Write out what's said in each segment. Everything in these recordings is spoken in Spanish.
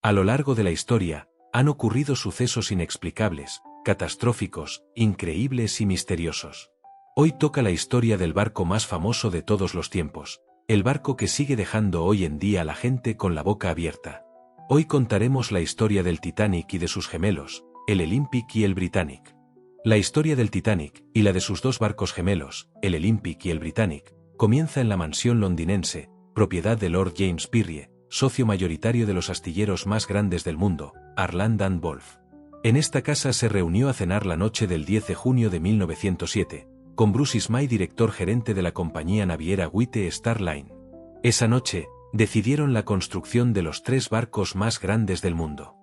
A lo largo de la historia, han ocurrido sucesos inexplicables, catastróficos, increíbles y misteriosos. Hoy toca la historia del barco más famoso de todos los tiempos, el barco que sigue dejando hoy en día a la gente con la boca abierta. Hoy contaremos la historia del Titanic y de sus gemelos, el Olympic y el Britannic. La historia del Titanic, y la de sus dos barcos gemelos, el Olympic y el Britannic, comienza en la mansión londinense, propiedad de Lord James Pirrie, socio mayoritario de los astilleros más grandes del mundo, Harland & Wolff. En esta casa se reunió a cenar la noche del 10 de junio de 1907, con Bruce Ismay, director gerente de la compañía naviera White Star Line. Esa noche, decidieron la construcción de los 3 barcos más grandes del mundo.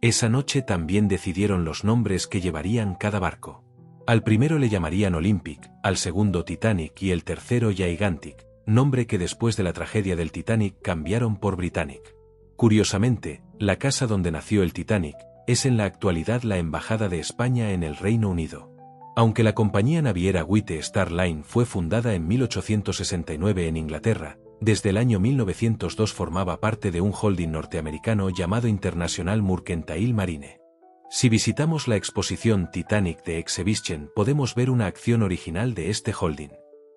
Esa noche también decidieron los nombres que llevarían cada barco. Al primero le llamarían Olympic, al segundo Titanic y el tercero Gigantic, nombre que después de la tragedia del Titanic cambiaron por Britannic. Curiosamente, la casa donde nació el Titanic es en la actualidad la Embajada de España en el Reino Unido. Aunque la compañía naviera White Star Line fue fundada en 1869 en Inglaterra, desde el año 1902 formaba parte de un holding norteamericano llamado International Mercantile Marine. Si visitamos la exposición Titanic de Exhibition podemos ver una acción original de este holding.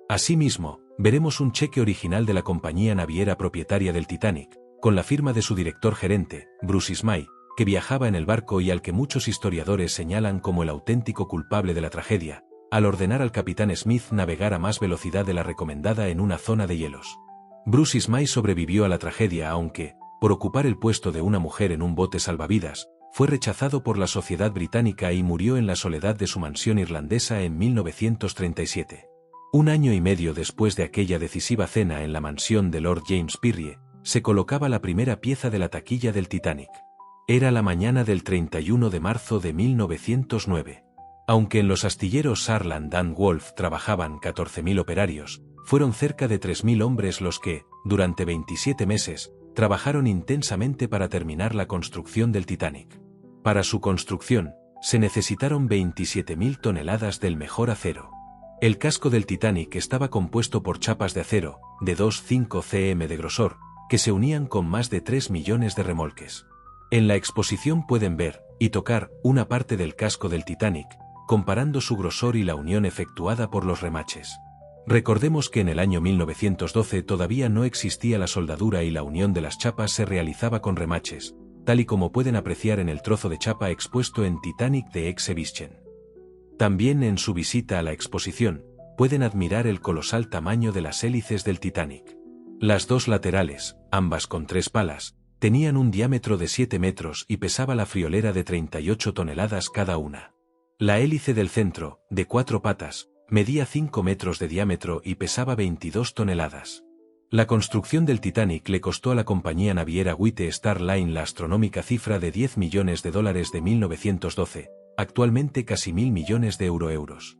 Asimismo, veremos un cheque original de la compañía naviera propietaria del Titanic, con la firma de su director gerente, Bruce Ismay, que viajaba en el barco y al que muchos historiadores señalan como el auténtico culpable de la tragedia, al ordenar al capitán Smith navegar a más velocidad de la recomendada en una zona de hielos. Bruce Ismay sobrevivió a la tragedia aunque, por ocupar el puesto de una mujer en un bote salvavidas, fue rechazado por la sociedad británica y murió en la soledad de su mansión irlandesa en 1937. Un año y medio después de aquella decisiva cena en la mansión de Lord James Pirrie, se colocaba la primera pieza de la taquilla del Titanic. Era la mañana del 31 de marzo de 1909. Aunque en los astilleros Harland & Wolff trabajaban 14.000 operarios, fueron cerca de 3.000 hombres los que, durante 27 meses, trabajaron intensamente para terminar la construcción del Titanic. Para su construcción, se necesitaron 27.000 toneladas del mejor acero. El casco del Titanic estaba compuesto por chapas de acero, de 2,5 cm de grosor, que se unían con más de 3 millones de remolques. En la exposición pueden ver, y tocar, una parte del casco del Titanic, comparando su grosor y la unión efectuada por los remaches. Recordemos que en el año 1912 todavía no existía la soldadura y la unión de las chapas se realizaba con remaches, tal y como pueden apreciar en el trozo de chapa expuesto en Titanic de Exhibition. También en su visita a la exposición, pueden admirar el colosal tamaño de las hélices del Titanic. Las dos laterales, ambas con 3 palas, tenían un diámetro de 7 metros y pesaba la friolera de 38 toneladas cada una. La hélice del centro, de 4 patas, medía 5 metros de diámetro y pesaba 22 toneladas. La construcción del Titanic le costó a la compañía naviera White Star Line la astronómica cifra de $10 millones de 1912, actualmente casi 1.000 millones de euros.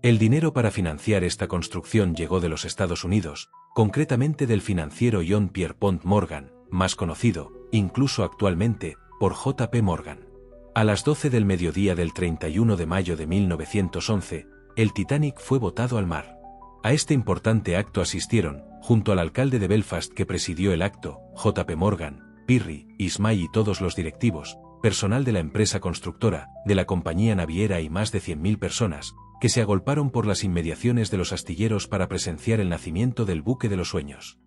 El dinero para financiar esta construcción llegó de los Estados Unidos, concretamente del financiero John Pierpont Morgan, más conocido, incluso actualmente, por J.P. Morgan. A las 12 del mediodía del 31 de mayo de 1911, el Titanic fue botado al mar. A este importante acto asistieron, junto al alcalde de Belfast que presidió el acto, J.P. Morgan, Pirrie, Ismay y todos los directivos, personal de la empresa constructora, de la compañía naviera y más de 100.000 personas, que se agolparon por las inmediaciones de los astilleros para presenciar el nacimiento del buque de los sueños.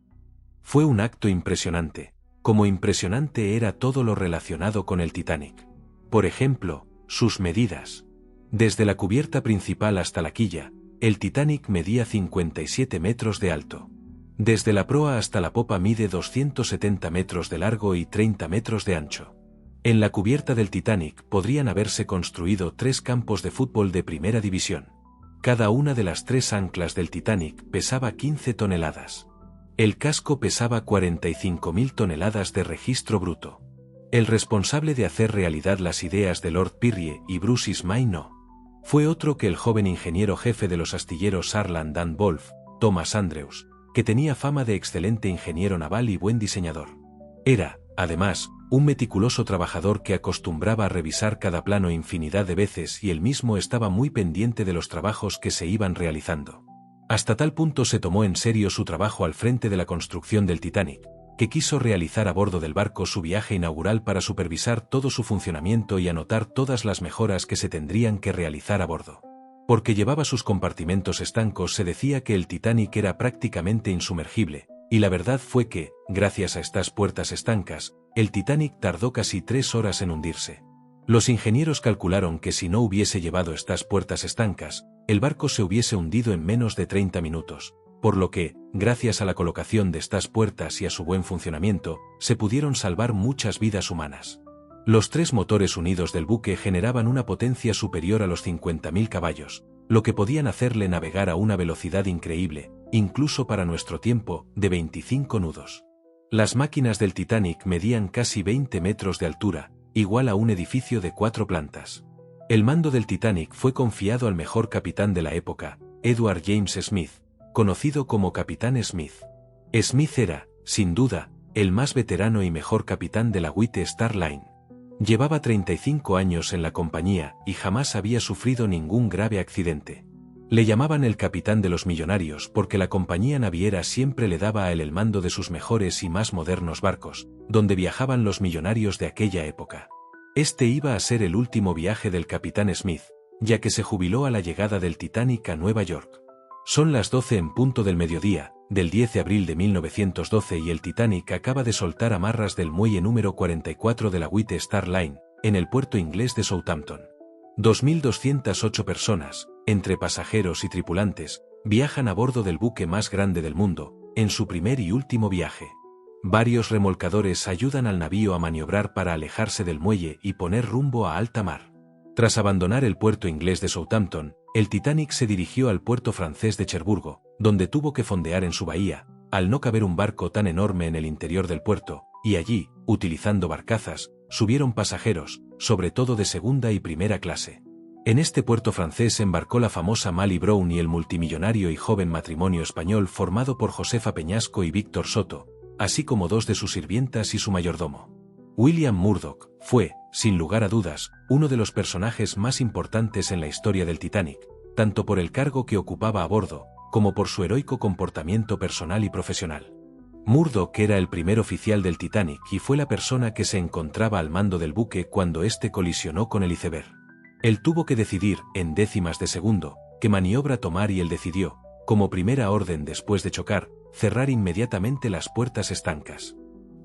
Fue un acto impresionante, como impresionante era todo lo relacionado con el Titanic. Por ejemplo, sus medidas. Desde la cubierta principal hasta la quilla, el Titanic medía 57 metros de alto. Desde la proa hasta la popa mide 270 metros de largo y 30 metros de ancho. En la cubierta del Titanic podrían haberse construido 3 campos de fútbol de primera división. Cada una de las 3 anclas del Titanic pesaba 15 toneladas. El casco pesaba 45.000 toneladas de registro bruto. El responsable de hacer realidad las ideas de Lord Pirrie y Bruce Ismay no fue otro que el joven ingeniero jefe de los astilleros Harland & Wolff, Thomas Andrews, que tenía fama de excelente ingeniero naval y buen diseñador. Era, además, un meticuloso trabajador que acostumbraba a revisar cada plano infinidad de veces y él mismo estaba muy pendiente de los trabajos que se iban realizando. Hasta tal punto se tomó en serio su trabajo al frente de la construcción del Titanic, que quiso realizar a bordo del barco su viaje inaugural para supervisar todo su funcionamiento y anotar todas las mejoras que se tendrían que realizar a bordo. Porque llevaba sus compartimentos estancos, se decía que el Titanic era prácticamente insumergible, y la verdad fue que, gracias a estas puertas estancas, el Titanic tardó casi 3 horas en hundirse. Los ingenieros calcularon que si no hubiese llevado estas puertas estancas, el barco se hubiese hundido en menos de 30 minutos, por lo que, gracias a la colocación de estas puertas y a su buen funcionamiento, se pudieron salvar muchas vidas humanas. Los 3 motores unidos del buque generaban una potencia superior a los 50.000 caballos, lo que podían hacerle navegar a una velocidad increíble, incluso para nuestro tiempo, de 25 nudos. Las máquinas del Titanic medían casi 20 metros de altura, igual a un edificio de 4 plantas. El mando del Titanic fue confiado al mejor capitán de la época, Edward James Smith, conocido como Capitán Smith. Smith era, sin duda, el más veterano y mejor capitán de la White Star Line. Llevaba 35 años en la compañía y jamás había sufrido ningún grave accidente. Le llamaban el capitán de los millonarios porque la compañía naviera siempre le daba a él el mando de sus mejores y más modernos barcos, donde viajaban los millonarios de aquella época. Este iba a ser el último viaje del capitán Smith, ya que se jubiló a la llegada del Titanic a Nueva York. Son las 12 en punto del mediodía, del 10 de abril de 1912 y el Titanic acaba de soltar amarras del muelle número 44 de la White Star Line, en el puerto inglés de Southampton. 2.208 personas, entre pasajeros y tripulantes, viajan a bordo del buque más grande del mundo, en su primer y último viaje. Varios remolcadores ayudan al navío a maniobrar para alejarse del muelle y poner rumbo a alta mar. Tras abandonar el puerto inglés de Southampton, el Titanic se dirigió al puerto francés de Cherburgo, donde tuvo que fondear en su bahía, al no caber un barco tan enorme en el interior del puerto, y allí, utilizando barcazas, subieron pasajeros, sobre todo de segunda y primera clase. En este puerto francés embarcó la famosa Mally Brown y el multimillonario y joven matrimonio español formado por Josefa Peñasco y Víctor Soto, así como 2 de sus sirvientas y su mayordomo. William Murdoch fue, sin lugar a dudas, uno de los personajes más importantes en la historia del Titanic, tanto por el cargo que ocupaba a bordo, como por su heroico comportamiento personal y profesional. Murdoch era el primer oficial del Titanic y fue la persona que se encontraba al mando del buque cuando este colisionó con el iceberg. Él tuvo que decidir, en décimas de segundo, qué maniobra tomar y él decidió, como primera orden después de chocar, cerrar inmediatamente las puertas estancas.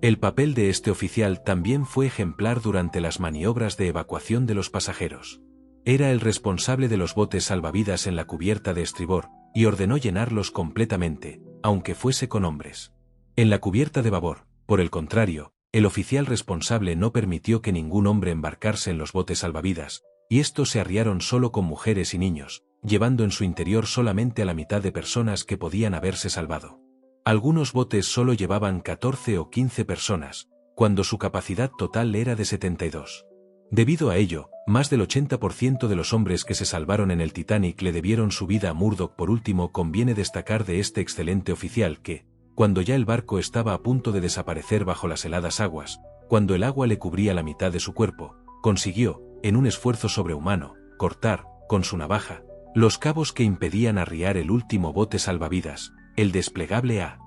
El papel de este oficial también fue ejemplar durante las maniobras de evacuación de los pasajeros. Era el responsable de los botes salvavidas en la cubierta de estribor, y ordenó llenarlos completamente, aunque fuese con hombres. En la cubierta de babor, por el contrario, el oficial responsable no permitió que ningún hombre embarcarse en los botes salvavidas, y estos se arriaron solo con mujeres y niños, llevando en su interior solamente a la mitad de personas que podían haberse salvado. Algunos botes solo llevaban 14 o 15 personas, cuando su capacidad total era de 72. Debido a ello, más del 80% de los hombres que se salvaron en el Titanic le debieron su vida a Murdoch. Por último, conviene destacar de este excelente oficial que, cuando ya el barco estaba a punto de desaparecer bajo las heladas aguas, cuando el agua le cubría la mitad de su cuerpo, consiguió, en un esfuerzo sobrehumano, cortar, con su navaja, los cabos que impedían arriar el último bote salvavidas, el desplegable A.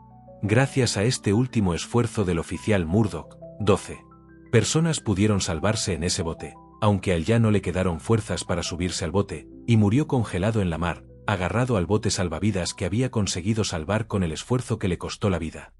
Gracias a este último esfuerzo del oficial Murdoch, 12 personas pudieron salvarse en ese bote, aunque a él ya no le quedaron fuerzas para subirse al bote, y murió congelado en la mar, agarrado al bote salvavidas que había conseguido salvar con el esfuerzo que le costó la vida.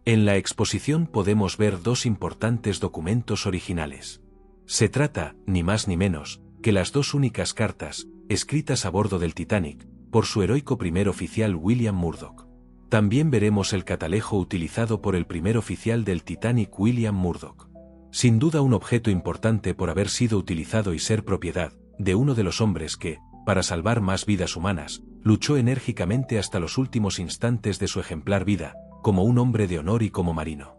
En la exposición podemos ver 2 importantes documentos originales. Se trata, ni más ni menos, que las 2 únicas cartas, escritas a bordo del Titanic, por su heroico primer oficial William Murdoch. También veremos el catalejo utilizado por el primer oficial del Titanic William Murdoch. Sin duda un objeto importante por haber sido utilizado y ser propiedad de uno de los hombres que, para salvar más vidas humanas, luchó enérgicamente hasta los últimos instantes de su ejemplar vida, como un hombre de honor y como marino.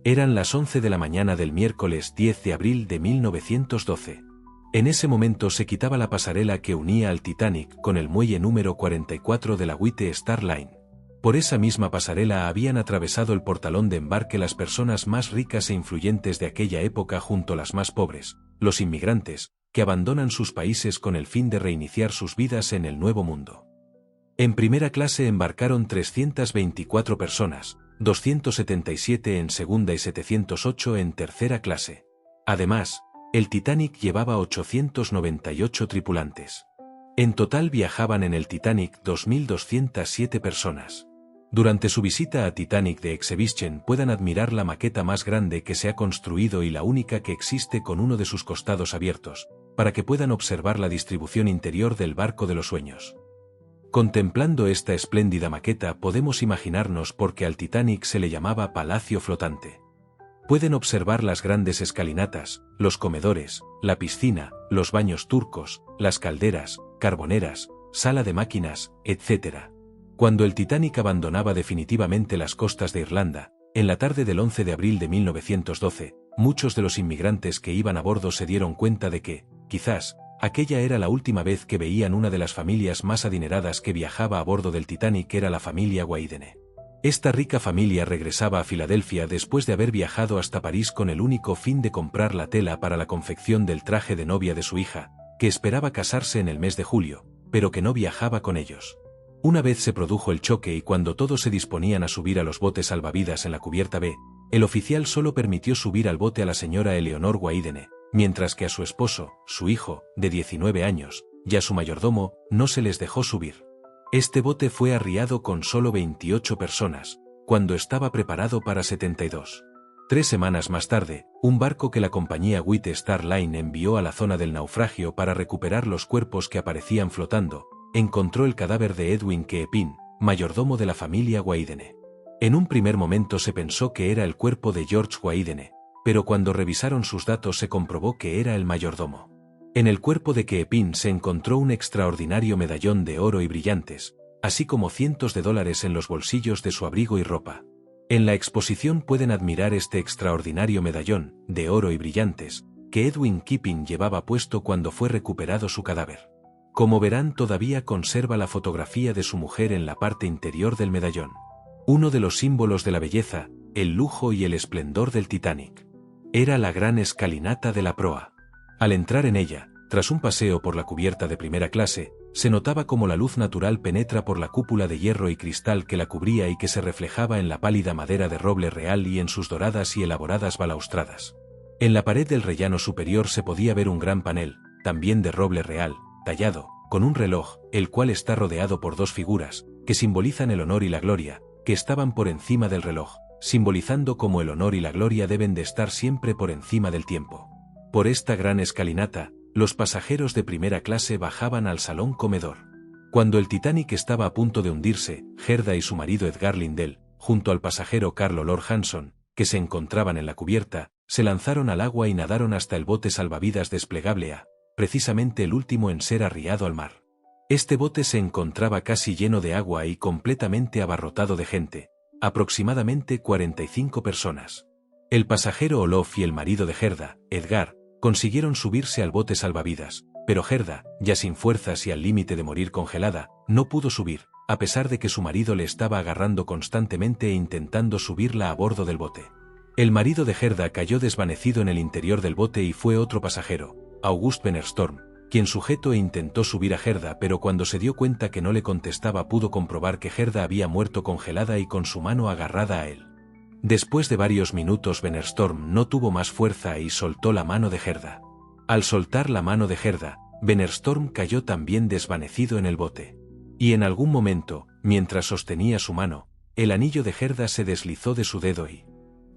Eran las 11 de la mañana del miércoles 10 de abril de 1912. En ese momento se quitaba la pasarela que unía al Titanic con el muelle número 44 de la White Star Line. Por esa misma pasarela habían atravesado el portalón de embarque las personas más ricas e influyentes de aquella época junto a las más pobres, los inmigrantes, que abandonan sus países con el fin de reiniciar sus vidas en el Nuevo Mundo. En primera clase embarcaron 324 personas, 277 en segunda y 708 en tercera clase. Además, el Titanic llevaba 898 tripulantes. En total viajaban en el Titanic 2.207 personas. Durante su visita a Titanic de Exhibition pueden admirar la maqueta más grande que se ha construido y la única que existe con uno de sus costados abiertos, para que puedan observar la distribución interior del barco de los sueños. Contemplando esta espléndida maqueta podemos imaginarnos por qué al Titanic se le llamaba Palacio Flotante. Pueden observar las grandes escalinatas, los comedores, la piscina, los baños turcos, las calderas, carboneras, sala de máquinas, etc. Cuando el Titanic abandonaba definitivamente las costas de Irlanda, en la tarde del 11 de abril de 1912, muchos de los inmigrantes que iban a bordo se dieron cuenta de que, quizás, aquella era la última vez que veían una de las familias más adineradas que viajaba a bordo del Titanic era la familia Waidene. Esta rica familia regresaba a Filadelfia después de haber viajado hasta París con el único fin de comprar la tela para la confección del traje de novia de su hija, que esperaba casarse en el mes de julio, pero que no viajaba con ellos. Una vez se produjo el choque y cuando todos se disponían a subir a los botes salvavidas en la cubierta B, el oficial solo permitió subir al bote a la señora Eleonor Waidene, mientras que a su esposo, su hijo, de 19 años, y a su mayordomo, no se les dejó subir. Este bote fue arriado con solo 28 personas, cuando estaba preparado para 72. 3 semanas más tarde, un barco que la compañía White Star Line envió a la zona del naufragio para recuperar los cuerpos que aparecían flotando, encontró el cadáver de Edwin Keeping, mayordomo de la familia Waidene. En un primer momento se pensó que era el cuerpo de George Waidene, pero cuando revisaron sus datos se comprobó que era el mayordomo. En el cuerpo de Keeping se encontró un extraordinario medallón de oro y brillantes, así como cientos de dólares en los bolsillos de su abrigo y ropa. En la exposición pueden admirar este extraordinario medallón, de oro y brillantes, que Edwin Keeping llevaba puesto cuando fue recuperado su cadáver. Como verán, todavía conserva la fotografía de su mujer en la parte interior del medallón. Uno de los símbolos de la belleza, el lujo y el esplendor del Titanic. Era la gran escalinata de la proa. Al entrar en ella, tras un paseo por la cubierta de primera clase, se notaba como la luz natural penetra por la cúpula de hierro y cristal que la cubría y que se reflejaba en la pálida madera de roble real y en sus doradas y elaboradas balaustradas. En la pared del rellano superior se podía ver un gran panel, también de roble real, tallado, con un reloj, el cual está rodeado por 2 figuras, que simbolizan el honor y la gloria, que estaban por encima del reloj, simbolizando cómo el honor y la gloria deben de estar siempre por encima del tiempo. Por esta gran escalinata, los pasajeros de primera clase bajaban al salón comedor. Cuando el Titanic estaba a punto de hundirse, Gerda y su marido Edgar Lindell, junto al pasajero Carlo Lord Hanson, que se encontraban en la cubierta, se lanzaron al agua y nadaron hasta el bote salvavidas desplegable A, precisamente el último en ser arriado al mar. Este bote se encontraba casi lleno de agua y completamente abarrotado de gente, aproximadamente 45 personas. El pasajero Olof y el marido de Gerda, Edgar, consiguieron subirse al bote salvavidas, pero Gerda, ya sin fuerzas y al límite de morir congelada, no pudo subir, a pesar de que su marido le estaba agarrando constantemente e intentando subirla a bordo del bote. El marido de Gerda cayó desvanecido en el interior del bote y fue otro pasajero, August Benerstorm, quien sujetó e intentó subir a Gerda, pero cuando se dio cuenta que no le contestaba pudo comprobar que Gerda había muerto congelada y con su mano agarrada a él. Después de varios minutos Benerstorm no tuvo más fuerza y soltó la mano de Gerda. Al soltar la mano de Gerda, Benerstorm cayó también desvanecido en el bote. Y en algún momento, mientras sostenía su mano, el anillo de Gerda se deslizó de su dedo y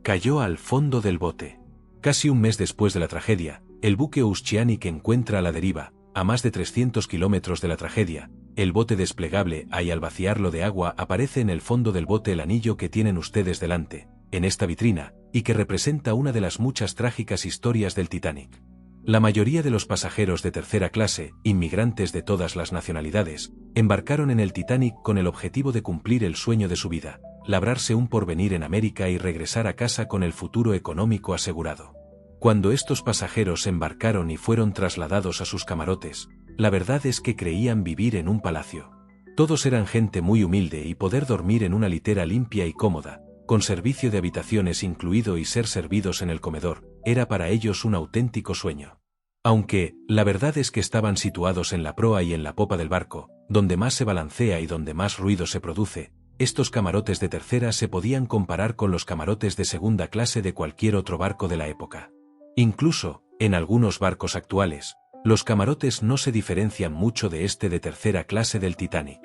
cayó al fondo del bote. Casi un mes después de la tragedia, el buque Oceanic encuentra a la deriva, a más de 300 kilómetros de la tragedia. El bote desplegable, y al vaciarlo de agua aparece en el fondo del bote el anillo que tienen ustedes delante, en esta vitrina, y que representa una de las muchas trágicas historias del Titanic. La mayoría de los pasajeros de tercera clase, inmigrantes de todas las nacionalidades, embarcaron en el Titanic con el objetivo de cumplir el sueño de su vida, labrarse un porvenir en América y regresar a casa con el futuro económico asegurado. Cuando estos pasajeros embarcaron y fueron trasladados a sus camarotes, la verdad es que creían vivir en un palacio. Todos eran gente muy humilde y poder dormir en una litera limpia y cómoda, con servicio de habitaciones incluido y ser servidos en el comedor, era para ellos un auténtico sueño. Aunque, la verdad es que estaban situados en la proa y en la popa del barco, donde más se balancea y donde más ruido se produce, estos camarotes de tercera se podían comparar con los camarotes de segunda clase de cualquier otro barco de la época. Incluso, en algunos barcos actuales, los camarotes no se diferencian mucho de este de tercera clase del Titanic.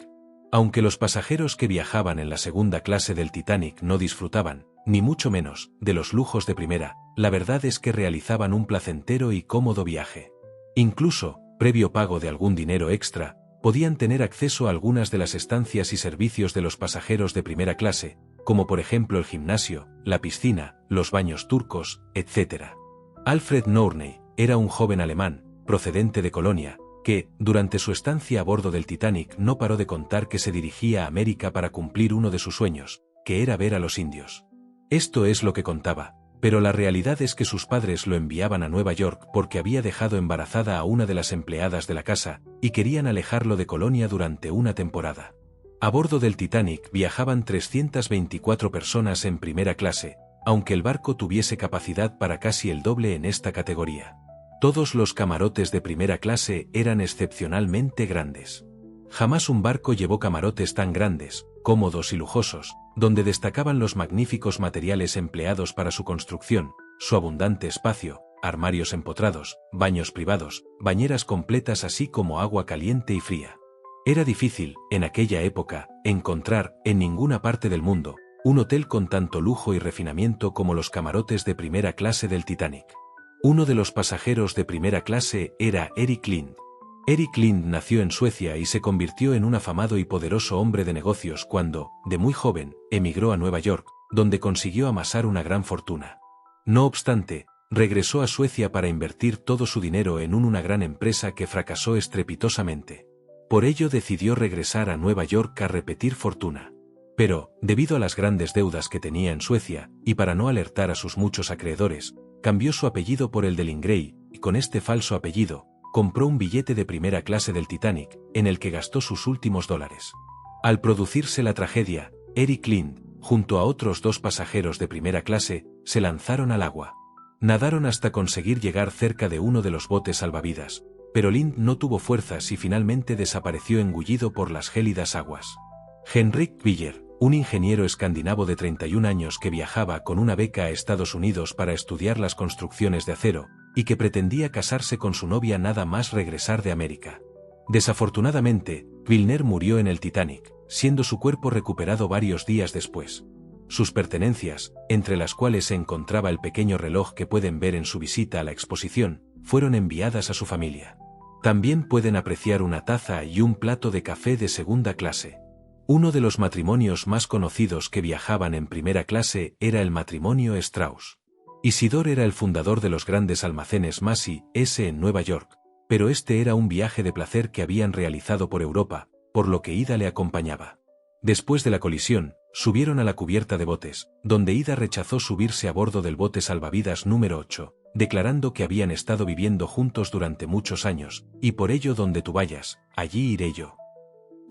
Aunque los pasajeros que viajaban en la segunda clase del Titanic no disfrutaban, ni mucho menos, de los lujos de primera, la verdad es que realizaban un placentero y cómodo viaje. Incluso, previo pago de algún dinero extra, podían tener acceso a algunas de las estancias y servicios de los pasajeros de primera clase, como por ejemplo el gimnasio, la piscina, los baños turcos, etc. Alfred Nournay era un joven alemán, procedente de Colonia, que, durante su estancia a bordo del Titanic no paró de contar que se dirigía a América para cumplir uno de sus sueños, que era ver a los indios. Esto es lo que contaba, pero la realidad es que sus padres lo enviaban a Nueva York porque había dejado embarazada a una de las empleadas de la casa, y querían alejarlo de Colonia durante una temporada. A bordo del Titanic viajaban 324 personas en primera clase, aunque el barco tuviese capacidad para casi el doble en esta categoría. Todos los camarotes de primera clase eran excepcionalmente grandes. Jamás un barco llevó camarotes tan grandes, cómodos y lujosos, donde destacaban los magníficos materiales empleados para su construcción, su abundante espacio, armarios empotrados, baños privados, bañeras completas así como agua caliente y fría. Era difícil, en aquella época, encontrar, en ninguna parte del mundo, un hotel con tanto lujo y refinamiento como los camarotes de primera clase del Titanic. Uno de los pasajeros de primera clase era Eric Lind. Eric Lind nació en Suecia y se convirtió en un afamado y poderoso hombre de negocios cuando, de muy joven, emigró a Nueva York, donde consiguió amasar una gran fortuna. No obstante, regresó a Suecia para invertir todo su dinero en una gran empresa que fracasó estrepitosamente. Por ello decidió regresar a Nueva York a repetir fortuna. Pero, debido a las grandes deudas que tenía en Suecia, y para no alertar a sus muchos acreedores, cambió su apellido por el de Lindgren, y con este falso apellido, compró un billete de primera clase del Titanic, en el que gastó sus últimos dólares. Al producirse la tragedia, Eric Lind, junto a otros 2 pasajeros de primera clase, se lanzaron al agua. Nadaron hasta conseguir llegar cerca de uno de los botes salvavidas, pero Lind no tuvo fuerzas y finalmente desapareció engullido por las gélidas aguas. Henrik Willer, un ingeniero escandinavo de 31 años que viajaba con una beca a Estados Unidos para estudiar las construcciones de acero, y que pretendía casarse con su novia nada más regresar de América. Desafortunadamente, Wilner murió en el Titanic, siendo su cuerpo recuperado varios días después. Sus pertenencias, entre las cuales se encontraba el pequeño reloj que pueden ver en su visita a la exposición, fueron enviadas a su familia. También pueden apreciar una taza y un plato de café de segunda clase. Uno de los matrimonios más conocidos que viajaban en primera clase era el matrimonio Strauss. Isidor era el fundador de los grandes almacenes Massey S. en Nueva York, pero este era un viaje de placer que habían realizado por Europa, por lo que Ida le acompañaba. Después de la colisión, subieron a la cubierta de botes, donde Ida rechazó subirse a bordo del bote salvavidas número 8, declarando que habían estado viviendo juntos durante muchos años, y por ello donde tú vayas, allí iré yo.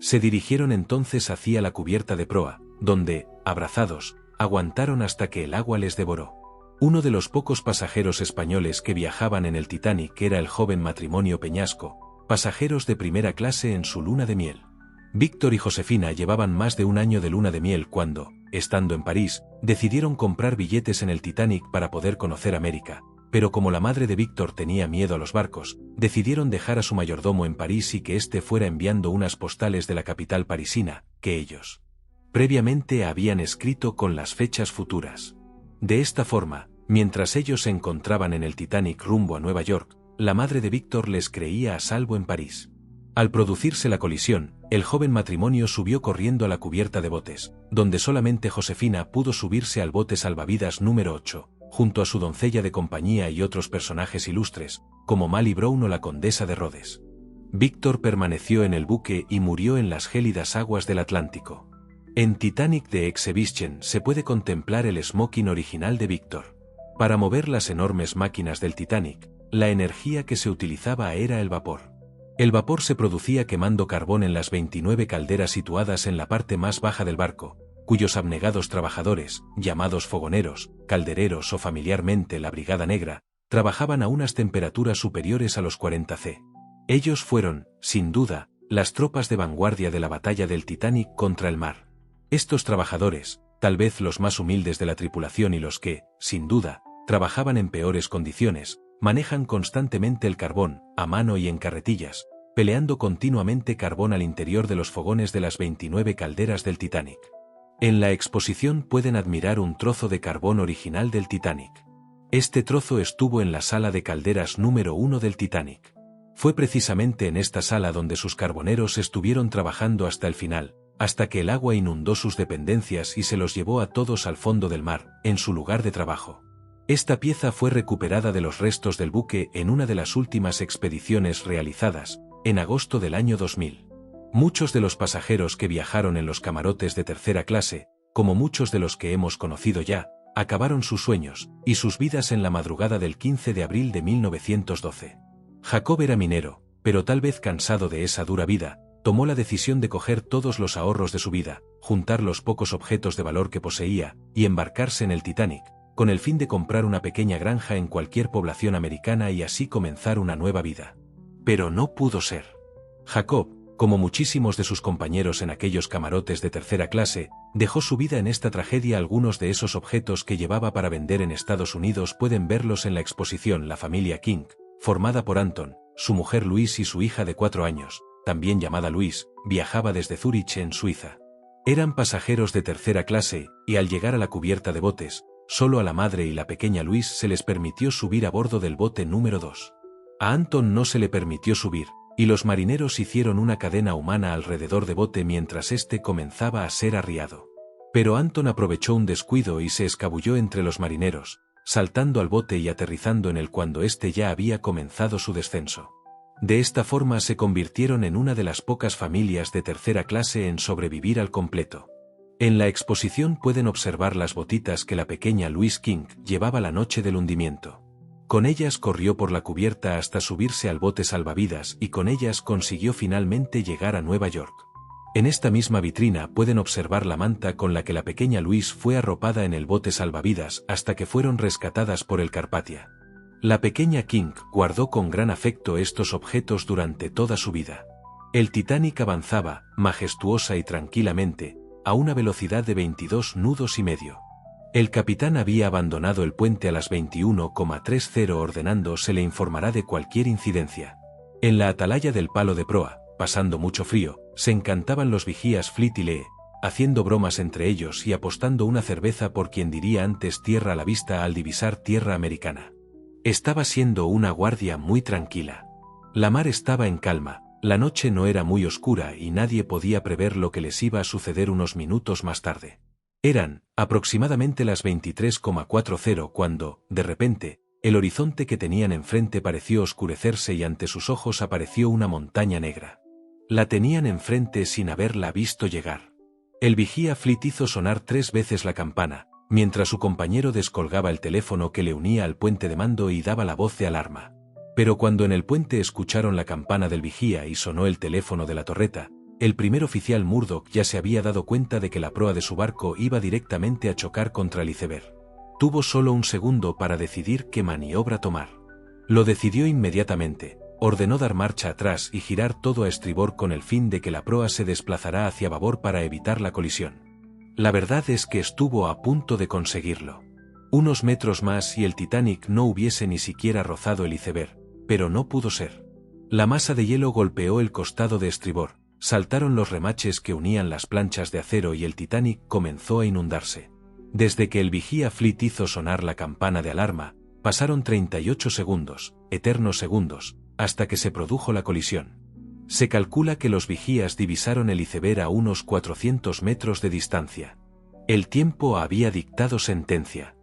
Se dirigieron entonces hacia la cubierta de proa, donde, abrazados, aguantaron hasta que el agua les devoró. Uno de los pocos pasajeros españoles que viajaban en el Titanic era el joven matrimonio Peñasco, pasajeros de primera clase en su luna de miel. Víctor y Josefina llevaban más de un año de luna de miel cuando, estando en París, decidieron comprar billetes en el Titanic para poder conocer América, pero como la madre de Víctor tenía miedo a los barcos, decidieron dejar a su mayordomo en París y que éste fuera enviando unas postales de la capital parisina, que ellos previamente habían escrito con las fechas futuras. De esta forma, mientras ellos se encontraban en el Titanic rumbo a Nueva York, la madre de Víctor les creía a salvo en París. Al producirse la colisión, el joven matrimonio subió corriendo a la cubierta de botes, donde solamente Josefina pudo subirse al bote salvavidas número 8, junto a su doncella de compañía y otros personajes ilustres, como Mally Brown o la condesa de Rhodes. Víctor permaneció en el buque y murió en las gélidas aguas del Atlántico. En Titanic The Exhibition se puede contemplar el smoking original de Víctor. Para mover las enormes máquinas del Titanic, la energía que se utilizaba era el vapor. El vapor se producía quemando carbón en las 29 calderas situadas en la parte más baja del barco, cuyos abnegados trabajadores, llamados fogoneros, caldereros o familiarmente la Brigada Negra, trabajaban a unas temperaturas superiores a los 40 C. Ellos fueron, sin duda, las tropas de vanguardia de la batalla del Titanic contra el mar. Estos trabajadores, tal vez los más humildes de la tripulación y los que, sin duda, trabajaban en peores condiciones, manejan constantemente el carbón, a mano y en carretillas, peleando continuamente carbón al interior de los fogones de las 29 calderas del Titanic. En la exposición pueden admirar un trozo de carbón original del Titanic. Este trozo estuvo en la sala de calderas número 1 del Titanic. Fue precisamente en esta sala donde sus carboneros estuvieron trabajando hasta el final, hasta que el agua inundó sus dependencias y se los llevó a todos al fondo del mar, en su lugar de trabajo. Esta pieza fue recuperada de los restos del buque en una de las últimas expediciones realizadas, en agosto del año 2000. Muchos de los pasajeros que viajaron en los camarotes de tercera clase, como muchos de los que hemos conocido ya, acabaron sus sueños y sus vidas en la madrugada del 15 de abril de 1912. Jacob era minero, pero tal vez cansado de esa dura vida, tomó la decisión de coger todos los ahorros de su vida, juntar los pocos objetos de valor que poseía, y embarcarse en el Titanic, con el fin de comprar una pequeña granja en cualquier población americana y así comenzar una nueva vida. Pero no pudo ser. Jacob, como muchísimos de sus compañeros en aquellos camarotes de tercera clase, dejó su vida en esta tragedia. Algunos de esos objetos que llevaba para vender en Estados Unidos pueden verlos en la exposición La familia King, formada por Anton, su mujer Louise y su hija de 4 años, también llamada Louise, viajaba desde Zúrich en Suiza. Eran pasajeros de tercera clase, y al llegar a la cubierta de botes, solo a la madre y la pequeña Louise se les permitió subir a bordo del bote número 2. A Anton no se le permitió subir, y los marineros hicieron una cadena humana alrededor del bote mientras éste comenzaba a ser arriado. Pero Anton aprovechó un descuido y se escabulló entre los marineros, saltando al bote y aterrizando en él cuando éste ya había comenzado su descenso. De esta forma se convirtieron en una de las pocas familias de tercera clase en sobrevivir al completo. En la exposición pueden observar las botitas que la pequeña Louise King llevaba la noche del hundimiento. Con ellas corrió por la cubierta hasta subirse al bote salvavidas y con ellas consiguió finalmente llegar a Nueva York. En esta misma vitrina pueden observar la manta con la que la pequeña Louise fue arropada en el bote salvavidas hasta que fueron rescatadas por el Carpathia. La pequeña King guardó con gran afecto estos objetos durante toda su vida. El Titanic avanzaba, majestuosa y tranquilamente, a una velocidad de 22 nudos y medio. El capitán había abandonado el puente a las 21,30 ordenando se le informará de cualquier incidencia. En la atalaya del palo de proa, pasando mucho frío, se encantaban los vigías Fleet y Lee, haciendo bromas entre ellos y apostando una cerveza por quien diría antes tierra a la vista al divisar tierra americana. Estaba siendo una guardia muy tranquila. La mar estaba en calma, la noche no era muy oscura y nadie podía prever lo que les iba a suceder unos minutos más tarde. Eran, aproximadamente las 23,40 cuando, de repente, el horizonte que tenían enfrente pareció oscurecerse y ante sus ojos apareció una montaña negra. La tenían enfrente sin haberla visto llegar. El vigía Fleet hizo sonar 3 veces la campana, mientras su compañero descolgaba el teléfono que le unía al puente de mando y daba la voz de alarma. Pero cuando en el puente escucharon la campana del vigía y sonó el teléfono de la torreta, el primer oficial Murdoch ya se había dado cuenta de que la proa de su barco iba directamente a chocar contra el iceberg. Tuvo solo un segundo para decidir qué maniobra tomar. Lo decidió inmediatamente, ordenó dar marcha atrás y girar todo a estribor con el fin de que la proa se desplazara hacia babor para evitar la colisión. La verdad es que estuvo a punto de conseguirlo. Unos metros más y el Titanic no hubiese ni siquiera rozado el iceberg, pero no pudo ser. La masa de hielo golpeó el costado de estribor, saltaron los remaches que unían las planchas de acero y el Titanic comenzó a inundarse. Desde que el vigía Fleet hizo sonar la campana de alarma, pasaron 38 segundos, eternos segundos, hasta que se produjo la colisión. Se calcula que los vigías divisaron el iceberg a unos 400 metros de distancia. El tiempo había dictado sentencia.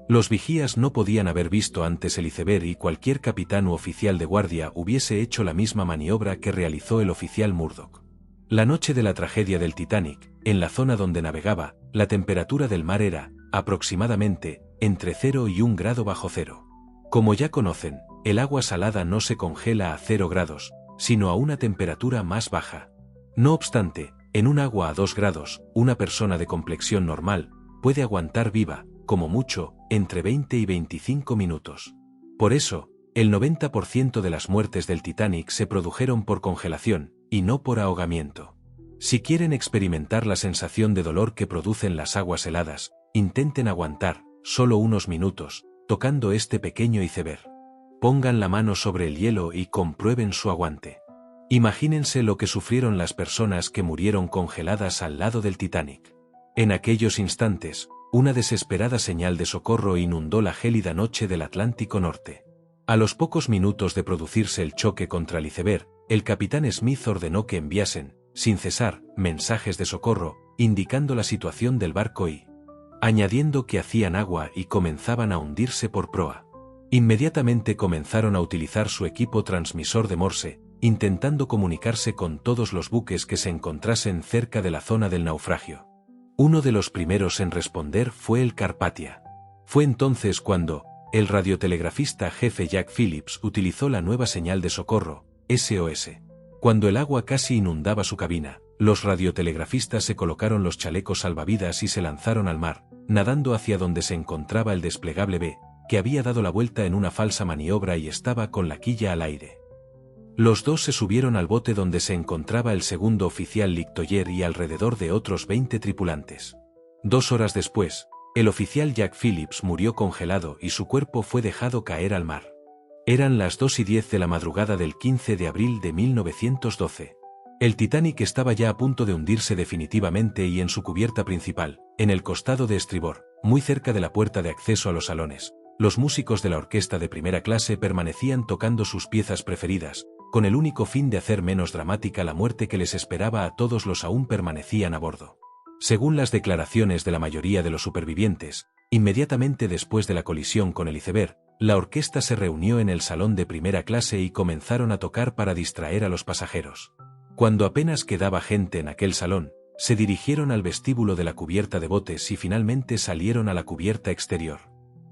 Los vigías no podían haber visto antes el iceberg y cualquier capitán u oficial de guardia hubiese hecho la misma maniobra que realizó el oficial Murdoch. La noche de la tragedia del Titanic, en la zona donde navegaba, la temperatura del mar era, aproximadamente, entre 0 y 1 grado bajo cero. Como ya conocen, el agua salada no se congela a 0 grados, sino a una temperatura más baja. No obstante, en un agua a 2 grados, una persona de complexión normal puede aguantar viva, como mucho, entre 20 y 25 minutos. Por eso, el 90% de las muertes del Titanic se produjeron por congelación, y no por ahogamiento. Si quieren experimentar la sensación de dolor que producen las aguas heladas, intenten aguantar, solo unos minutos, tocando este pequeño iceberg. Pongan la mano sobre el hielo y comprueben su aguante. Imagínense lo que sufrieron las personas que murieron congeladas al lado del Titanic. En aquellos instantes, una desesperada señal de socorro inundó la gélida noche del Atlántico Norte. A los pocos minutos de producirse el choque contra el iceberg, el capitán Smith ordenó que enviasen, sin cesar, mensajes de socorro, indicando la situación del barco y añadiendo que hacían agua y comenzaban a hundirse por proa. Inmediatamente comenzaron a utilizar su equipo transmisor de Morse, intentando comunicarse con todos los buques que se encontrasen cerca de la zona del naufragio. Uno de los primeros en responder fue el Carpathia. Fue entonces cuando el radiotelegrafista jefe Jack Phillips utilizó la nueva señal de socorro, SOS. Cuando el agua casi inundaba su cabina, los radiotelegrafistas se colocaron los chalecos salvavidas y se lanzaron al mar, nadando hacia donde se encontraba el desplegable B, que había dado la vuelta en una falsa maniobra y estaba con la quilla al aire. Los dos se subieron al bote donde se encontraba el segundo oficial Lictoyer y alrededor de otros 20 tripulantes. 2 horas después, el oficial Jack Phillips murió congelado y su cuerpo fue dejado caer al mar. Eran las 2:10 de la madrugada del 15 de abril de 1912. El Titanic estaba ya a punto de hundirse definitivamente y en su cubierta principal, en el costado de estribor, muy cerca de la puerta de acceso a los salones, los músicos de la orquesta de primera clase permanecían tocando sus piezas preferidas, con el único fin de hacer menos dramática la muerte que les esperaba a todos los aún permanecían a bordo. Según las declaraciones de la mayoría de los supervivientes, inmediatamente después de la colisión con el iceberg, la orquesta se reunió en el salón de primera clase y comenzaron a tocar para distraer a los pasajeros. Cuando apenas quedaba gente en aquel salón, se dirigieron al vestíbulo de la cubierta de botes y finalmente salieron a la cubierta exterior.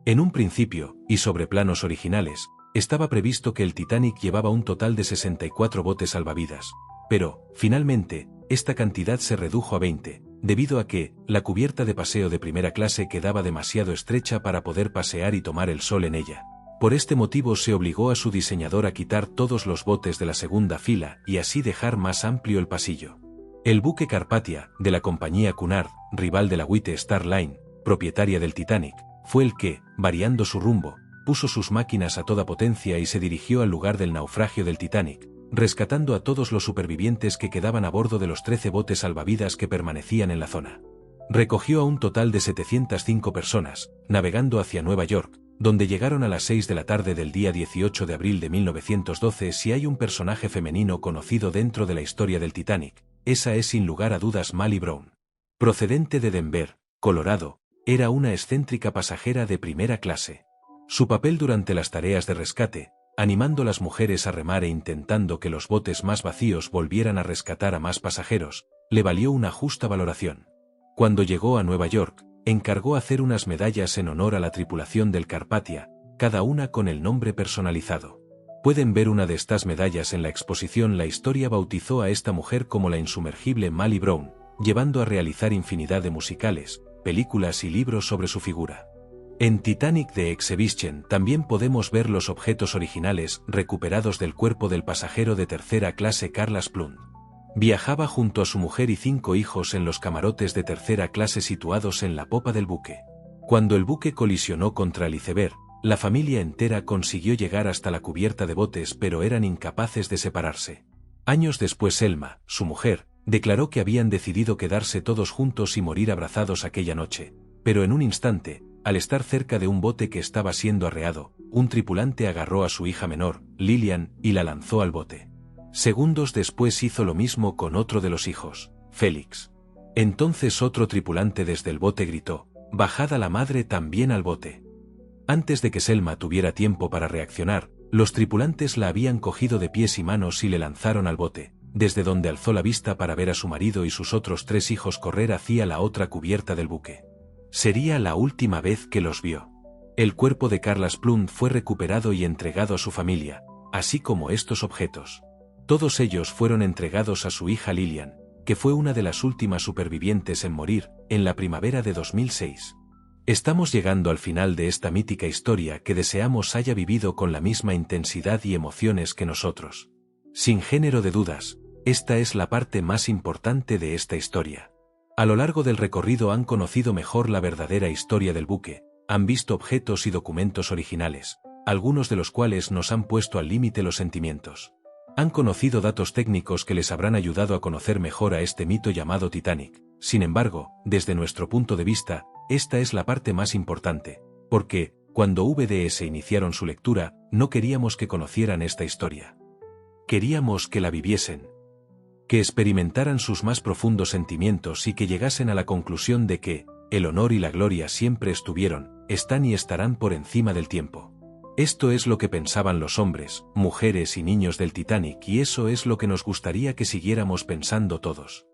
En un principio, y sobre planos originales, estaba previsto que el Titanic llevaba un total de 64 botes salvavidas, pero, finalmente, esta cantidad se redujo a 20, debido a que, la cubierta de paseo de primera clase quedaba demasiado estrecha para poder pasear y tomar el sol en ella. Por este motivo se obligó a su diseñador a quitar todos los botes de la segunda fila y así dejar más amplio el pasillo. El buque Carpathia, de la compañía Cunard, rival de la White Star Line, propietaria del Titanic, fue el que, variando su rumbo, puso sus máquinas a toda potencia y se dirigió al lugar del naufragio del Titanic, rescatando a todos los supervivientes que quedaban a bordo de los 13 botes salvavidas que permanecían en la zona. Recogió a un total de 705 personas, navegando hacia Nueva York, donde llegaron a las 6 de la tarde del día 18 de abril de 1912. Si hay un personaje femenino conocido dentro de la historia del Titanic, esa es sin lugar a dudas Molly Brown. Procedente de Denver, Colorado, era una excéntrica pasajera de primera clase. Su papel durante las tareas de rescate, animando a las mujeres a remar e intentando que los botes más vacíos volvieran a rescatar a más pasajeros, le valió una justa valoración. Cuando llegó a Nueva York, encargó hacer unas medallas en honor a la tripulación del Carpathia, cada una con el nombre personalizado. Pueden ver una de estas medallas en la exposición. La historia bautizó a esta mujer como la insumergible Molly Brown, llevando a realizar infinidad de musicales, películas y libros sobre su figura. En Titanic The Exhibition también podemos ver los objetos originales recuperados del cuerpo del pasajero de tercera clase Carlas Plum. Viajaba junto a su mujer y 5 hijos en los camarotes de tercera clase situados en la popa del buque. Cuando el buque colisionó contra el iceberg, la familia entera consiguió llegar hasta la cubierta de botes, pero eran incapaces de separarse. Años después Elma, su mujer, declaró que habían decidido quedarse todos juntos y morir abrazados aquella noche, pero en un instante, al estar cerca de un bote que estaba siendo arreado, un tripulante agarró a su hija menor, Lillian, y la lanzó al bote. Segundos después hizo lo mismo con otro de los hijos, Félix. Entonces otro tripulante desde el bote gritó: «Bajad a la madre también al bote». Antes de que Selma tuviera tiempo para reaccionar, los tripulantes la habían cogido de pies y manos y le lanzaron al bote, desde donde alzó la vista para ver a su marido y sus otros 3 hijos correr hacia la otra cubierta del buque. Sería la última vez que los vio. El cuerpo de Carlas Plum fue recuperado y entregado a su familia, así como estos objetos. Todos ellos fueron entregados a su hija Lillian, que fue una de las últimas supervivientes en morir, en la primavera de 2006. Estamos llegando al final de esta mítica historia que deseamos haya vivido con la misma intensidad y emociones que nosotros. Sin género de dudas, Esta es la parte más importante de esta historia. A lo largo del recorrido han conocido mejor la verdadera historia del buque, han visto objetos y documentos originales, algunos de los cuales nos han puesto al límite los sentimientos. Han conocido datos técnicos que les habrán ayudado a conocer mejor a este mito llamado Titanic. Sin embargo, desde nuestro punto de vista, esta es la parte más importante, porque, cuando VDS iniciaron su lectura, no queríamos que conocieran esta historia. Queríamos que la viviesen. Que experimentaran sus más profundos sentimientos y que llegasen a la conclusión de que, el honor y la gloria siempre estuvieron, están y estarán por encima del tiempo. Esto es lo que pensaban los hombres, mujeres y niños del Titanic y eso es lo que nos gustaría que siguiéramos pensando todos.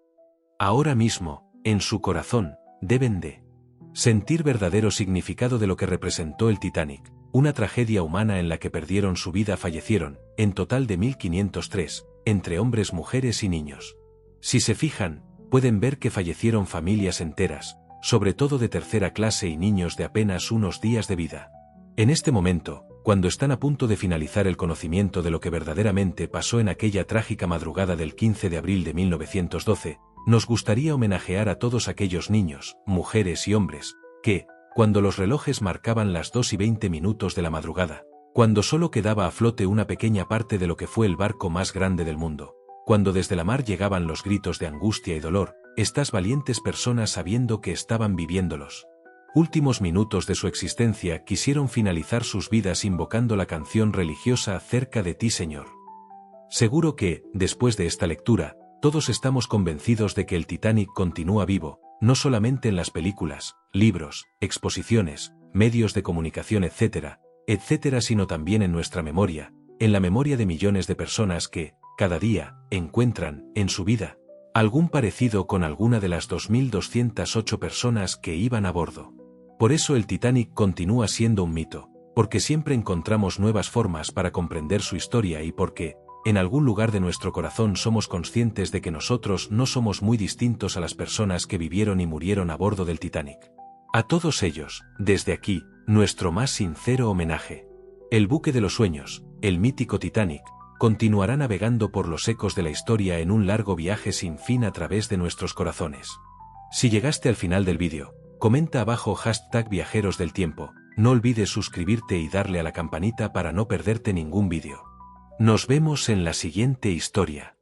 Ahora mismo, en su corazón, deben de sentir verdadero significado de lo que representó el Titanic, una tragedia humana en la que perdieron su vida, fallecieron, en total de 1503, entre hombres, mujeres y niños. Si se fijan, pueden ver que fallecieron familias enteras, sobre todo de tercera clase y niños de apenas unos días de vida. En este momento, cuando están a punto de finalizar el conocimiento de lo que verdaderamente pasó en aquella trágica madrugada del 15 de abril de 1912, nos gustaría homenajear a todos aquellos niños, mujeres y hombres, que, cuando los relojes marcaban las 2:20 de la madrugada, cuando solo quedaba a flote una pequeña parte de lo que fue el barco más grande del mundo, cuando desde la mar llegaban los gritos de angustia y dolor, estas valientes personas sabiendo que estaban viviendo los últimos minutos de su existencia quisieron finalizar sus vidas invocando la canción religiosa Cerca de ti, Señor. Seguro que, después de esta lectura, todos estamos convencidos de que el Titanic continúa vivo, no solamente en las películas, libros, exposiciones, medios de comunicación, etcétera, sino también en nuestra memoria, en la memoria de millones de personas que, cada día, encuentran, en su vida, algún parecido con alguna de las 2.208 personas que iban a bordo. Por eso el Titanic continúa siendo un mito, porque siempre encontramos nuevas formas para comprender su historia y porque, en algún lugar de nuestro corazón somos conscientes de que nosotros no somos muy distintos a las personas que vivieron y murieron a bordo del Titanic. A todos ellos, desde aquí, nuestro más sincero homenaje. El buque de los sueños, el mítico Titanic, continuará navegando por los ecos de la historia en un largo viaje sin fin a través de nuestros corazones. Si llegaste al final del vídeo, comenta abajo #viajeros del tiempo, no olvides suscribirte y darle a la campanita para no perderte ningún vídeo. Nos vemos en la siguiente historia.